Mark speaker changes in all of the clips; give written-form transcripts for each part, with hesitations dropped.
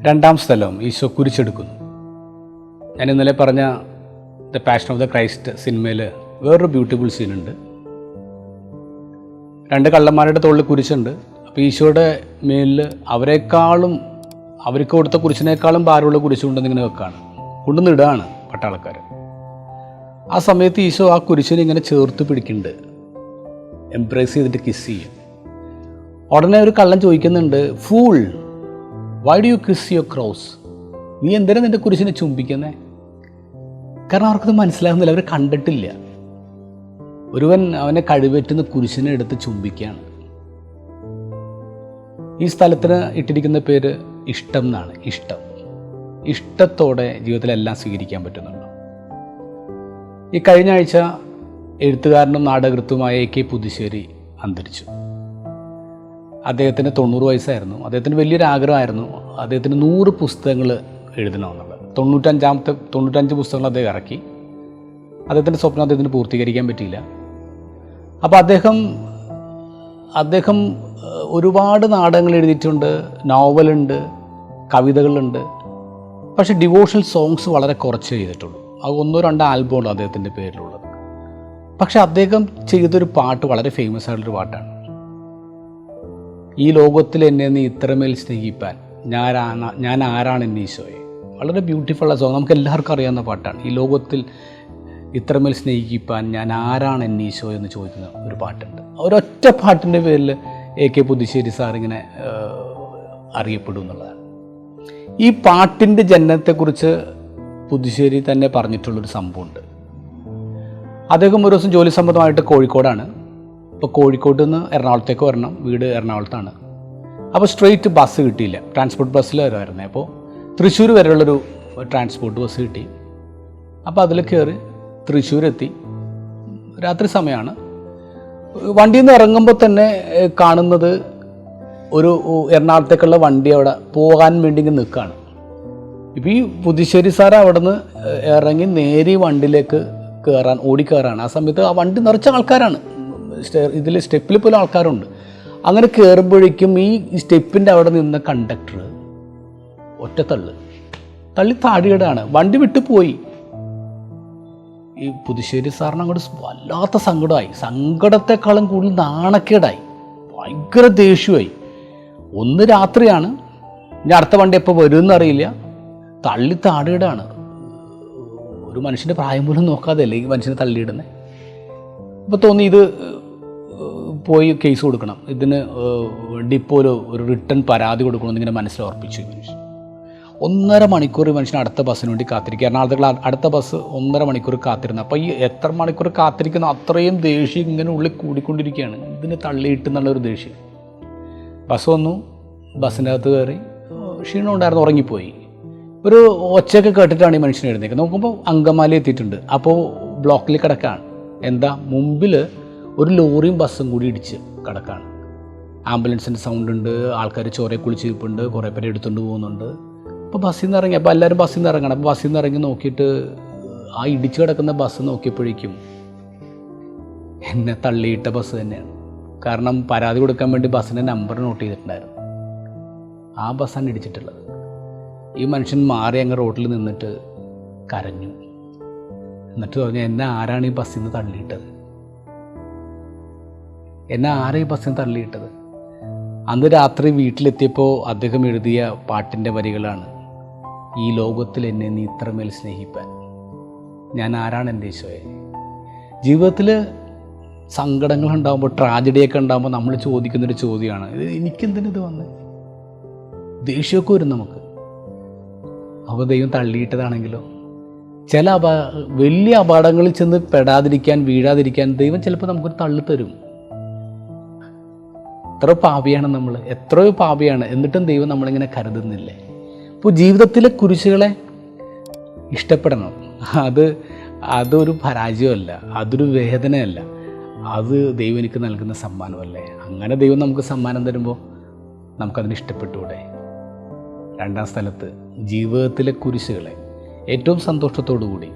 Speaker 1: രണ്ടാം സ്ഥലം ഈശോ കുരിശെടുക്കുന്നു. ഞാൻ ഇന്നലെ പറഞ്ഞ the passion of the Christ സിനിമയിൽ വേറൊരു ബ്യൂട്ടിഫുൾ സീനുണ്ട്. രണ്ട് കള്ളന്മാരുടെ തോളിൽ കുരിശുണ്ട്. അപ്പോൾ ഈശോയുടെ മേലിൽ അവർക്ക് കൊടുത്ത കുരിശിനേക്കാളും ഭാരമുള്ള കുരിശ് കൊണ്ടുവന്നിങ്ങനെ വെക്കാണ്, കൊണ്ടുവന്നിടുകയാണ് പട്ടാളക്കാർ. ആ സമയത്ത് ഈശോ ആ കുരിശിനെ ഇങ്ങനെ ചേർത്ത് പിടിക്കുന്നുണ്ട്, എംബ്രേസ് ചെയ്തിട്ട് കിസ് ചെയ്യും. ഉടനെ ഒരു കള്ളൻ ചോദിക്കുന്നുണ്ട്, fool, why do you kiss your cross? നീ എന്തിനാ നിൻ്റെ കുരിശിനെ ചുംബിക്കുന്നേ? കാരണം അവർക്കത് മനസ്സിലാകുന്നില്ല, അവർ കണ്ടിട്ടില്ല. ഒരുവൻ അവനെ കഴിവേറ്റുന്ന കുരിശിനെ എടുത്ത് ചുംബിക്കുകയാണ്. ഈ സ്ഥലത്തിന് ഇട്ടിരിക്കുന്ന പേര് ഇഷ്ടം എന്നാണ്. ഇഷ്ടത്തോടെ ജീവിതത്തിലെല്ലാം സ്വീകരിക്കാൻ പറ്റുന്നുണ്ട്. ഈ കഴിഞ്ഞ ആഴ്ച എഴുത്തുകാരനും നാടകൃത്തുമായ A.K. പുതുശ്ശേരി അന്തരിച്ചു. അദ്ദേഹത്തിന് 90 വയസ്സായിരുന്നു. അദ്ദേഹത്തിന് വലിയൊരു ആഗ്രഹമായിരുന്നു അദ്ദേഹത്തിന് 100 പുസ്തകങ്ങൾ എഴുതണമെന്നുള്ളത്. 95 പുസ്തകങ്ങൾ അദ്ദേഹം ഇറക്കി. അദ്ദേഹത്തിൻ്റെ സ്വപ്നം അദ്ദേഹത്തിന് പൂർത്തീകരിക്കാൻ പറ്റിയില്ല. അപ്പോൾ അദ്ദേഹം ഒരുപാട് നാടകങ്ങൾ എഴുതിയിട്ടുണ്ട്, നോവലുണ്ട്, കവിതകളുണ്ട്. പക്ഷേ ഡിവോഷണൽ സോങ്സ് വളരെ കുറച്ച് ചെയ്തിട്ടുള്ളൂ. അത് 1-2 ആൽബമാണ് അദ്ദേഹത്തിൻ്റെ പേരിലുള്ളത്. പക്ഷെ അദ്ദേഹം ചെയ്തൊരു പാട്ട് വളരെ ഫേമസ് ആയിട്ടുള്ളൊരു പാട്ടാണ്. ഈ ലോകത്തിൽ എന്നെ നീ ഇത്രമേൽ സ്നേഹിപ്പാൻ ഞാൻ ആരാണ് എന്നെ ഈശോയെ. വളരെ ബ്യൂട്ടിഫുള്ള സോങ്, നമുക്ക് എല്ലാവർക്കും അറിയാവുന്ന പാട്ടാണ്. ഈ ലോകത്തിൽ ഇത്രമേൽ സ്നേഹിപ്പാൻ ഞാൻ ആരാണ് എന്നെ ഈശോ എന്ന് ചോദിക്കുന്ന ഒരു പാട്ടുണ്ട്. ഒരൊറ്റ പാട്ടിൻ്റെ പേരിൽ A.K. പുതുശ്ശേരി സാറിങ്ങനെ അറിയപ്പെടും എന്നുള്ളതാണ്. ഈ പാട്ടിൻ്റെ ജനനത്തെക്കുറിച്ച് പുതുശ്ശേരി തന്നെ പറഞ്ഞിട്ടുള്ളൊരു സംഭവമുണ്ട്. അദ്ദേഹം ഒരു ദിവസം ജോലി സംബന്ധമായിട്ട് കോഴിക്കോടാണ്. ഇപ്പോൾ കോഴിക്കോട്ട് നിന്ന് എറണാകുളത്തേക്ക് വരണം, വീട് എറണാകുളത്താണ്. അപ്പോൾ സ്ട്രെയിറ്റ് ബസ് കിട്ടിയില്ല, ട്രാൻസ്പോർട്ട് ബസ്സിൽ വരുമായിരുന്നേ. അപ്പോൾ തൃശ്ശൂർ വരെയുള്ളൊരു ട്രാൻസ്പോർട്ട് ബസ് കിട്ടി. അപ്പോൾ അതിൽ കയറി തൃശ്ശൂരെത്തി. രാത്രി സമയമാണ്. വണ്ടിയിൽ നിന്ന് ഇറങ്ങുമ്പോൾ തന്നെ കാണുന്നത് ഒരു എറണാകുളത്തേക്കുള്ള വണ്ടി അവിടെ പോകാൻ വേണ്ടി ഇങ്ങനെ നിൽക്കുകയാണ്. ഇപ്പോൾ ഈ പുതുശ്ശേരി സാർ അവിടെ നിന്ന് ഇറങ്ങി നേരെ വണ്ടിയിലേക്ക് ഓടിക്കയറാണ്. ആ സമയത്ത് ആ വണ്ടി നിറച്ച ആൾക്കാരാണ്, ഇതിൽ സ്റ്റെപ്പിൽ പോലും ആൾക്കാരുണ്ട്. അങ്ങനെ കയറുമ്പോഴേക്കും ഈ സ്റ്റെപ്പിൻ്റെ അവിടെ നിന്ന കണ്ടക്ടർ ഒറ്റ തള്ളി താടിയിടാണ്. വണ്ടി വിട്ടു പോയി. ഈ പുതുശ്ശേരി സാറിന് അങ്ങോട്ട് വല്ലാത്ത സങ്കടമായി. സങ്കടത്തെക്കാളും കൂടുതൽ നാണക്കേടായി, ഭയങ്കര ദേഷ്യമായി. ഒന്ന് രാത്രിയാണ്, ഇനി അടുത്ത വണ്ടി എപ്പോൾ വരുമെന്ന് അറിയില്ല. തള്ളി താടിയിടാണ്. ഒരു മനുഷ്യൻ്റെ പ്രായം പോലും നോക്കാതെയല്ലേ ഈ മനുഷ്യനെ തള്ളിയിടുന്നത്. ഇപ്പോൾ തോന്നി ഇത് പോയി കേസ് കൊടുക്കണം, ഇതിന് ഡിപ്പോയിൽ ഒരു റിട്ടേൺ പരാതി കൊടുക്കണമെന്ന് ഇങ്ങനെ മനസ്സിലുറപ്പിച്ചു ഈ മനുഷ്യൻ. 1.5 മണിക്കൂർ ഈ മനുഷ്യൻ അടുത്ത ബസ്സിന് വേണ്ടി കാത്തിരിക്കുക. എറണാകുളത്തേക്കുള്ള അടുത്ത ബസ് 1.5 മണിക്കൂർ കാത്തിരുന്നു. അപ്പോൾ ഈ എത്ര മണിക്കൂർ കാത്തിരിക്കുന്ന അത്രയും ദേഷ്യം ഇങ്ങനെ ഉള്ളിൽ കൂടിക്കൊണ്ടിരിക്കുകയാണ്, ഇതിന് തള്ളിയിട്ടുന്നുള്ളൊരു ദേഷ്യം. ബസ് വന്നു, ബസ്സിൻ്റെ അകത്ത് കയറി. ക്ഷീണം ഉണ്ടായിരുന്നു, ഉറങ്ങിപ്പോയി. ഒരു ഒച്ചയൊക്കെ കേട്ടിട്ടാണ് ഈ മനുഷ്യൻ എഴുന്നേക്കുന്നത്. നോക്കുമ്പോൾ അങ്കമാലി എത്തിയിട്ടുണ്ട്. അപ്പോൾ ബ്ലോക്കിൽ കിടക്കുകയാണ്. എന്താ, മുമ്പിൽ ഒരു ലോറിയും ബസ്സും കൂടി ഇടിച്ച് കിടക്കുകയാണ്. ആംബുലൻസിൻ്റെ സൗണ്ട് ഉണ്ട്, ആൾക്കാർ ചോരയെ കുളിച്ചിരിപ്പുണ്ട്, കുറേ പേര് എടുത്തുകൊണ്ട് പോകുന്നുണ്ട്. അപ്പോൾ ബസ്സിൽ നിന്ന് ഇറങ്ങി. അപ്പോൾ എല്ലാവരും ബസ്സിൽ നിന്ന് ഇറങ്ങണം. അപ്പോൾ ബസ്സിൽ നിന്ന് ഇറങ്ങി നോക്കിയിട്ട് ആ ഇടിച്ച് കിടക്കുന്ന ബസ് നോക്കിയപ്പോഴേക്കും എന്നെ തള്ളിയിട്ട ബസ് തന്നെയാണ്. കാരണം പരാതി കൊടുക്കാൻ വേണ്ടി ബസ്സിൻ്റെ നമ്പർ നോട്ട് ചെയ്തിട്ടുണ്ടായിരുന്നു. ആ ബസ്സാണ് ഇടിച്ചിട്ടുള്ളത്. ഈ മനുഷ്യൻ മാറി അങ്ങ് റോഡിൽ നിന്നിട്ട് കരഞ്ഞു. എന്നിട്ട് പറഞ്ഞു, എന്നെ ആരാണ് ഈ ബസ്സിൽ നിന്ന് തള്ളിയിട്ടത്? എന്നെ ആരാ ഈ ബസ്സിൽ നിന്ന് തള്ളിയിട്ടത്? അന്ന് രാത്രി വീട്ടിലെത്തിയപ്പോൾ അദ്ദേഹം എഴുതിയ പാട്ടിൻ്റെ വരികളാണ്, ഈ ലോകത്തിൽ എന്നെ നീ ഇത്രമേൽ സ്നേഹിപ്പാൻ ഞാൻ ആരാണ് എൻ്റെ ഈശോയെ. ജീവിതത്തിൽ സങ്കടങ്ങളുണ്ടാകുമ്പോൾ, ട്രാജഡിയൊക്കെ ഉണ്ടാകുമ്പോൾ നമ്മൾ ചോദിക്കുന്നൊരു ചോദ്യമാണ്, എനിക്കെന്തിനിത് വന്ന് ദേഷ്യമൊക്കെ വരും നമുക്ക്. അപ്പോൾ ദൈവം തള്ളിയിട്ടതാണെങ്കിലോ? ചില വലിയ അപകടങ്ങളിൽ ചെന്ന് വീഴാതിരിക്കാൻ ദൈവം ചിലപ്പോൾ നമുക്കൊരു തള്ളി തരും. എത്ര പാപിയാണ് നമ്മൾ, എത്രയോ പാപിയാണ്, എന്നിട്ടും ദൈവം നമ്മളിങ്ങനെ കരുതുന്നില്ലേ? ഇപ്പോൾ ജീവിതത്തിലെ കുരിശുകളെ ഇഷ്ടപ്പെടണം. അതൊരു പരാജയമല്ല, അതൊരു വേദനയല്ല, അത് ദൈവം എനിക്ക് നൽകുന്ന സമ്മാനമല്ലേ. അങ്ങനെ ദൈവം നമുക്ക് സമ്മാനം തരുമ്പോൾ നമുക്കതിന് ഇഷ്ടപ്പെട്ടുകൂടെ? രണ്ടാം സ്ഥലത്ത് ജീവിതത്തിലെ കുരിശുകളെ ഏറ്റവും സന്തോഷത്തോടു കൂടി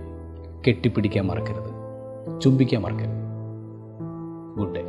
Speaker 1: കെട്ടിപ്പിടിക്കാൻ മറക്കരുത്, ചുംബിക്കാൻ മറക്കരുത്. Good day.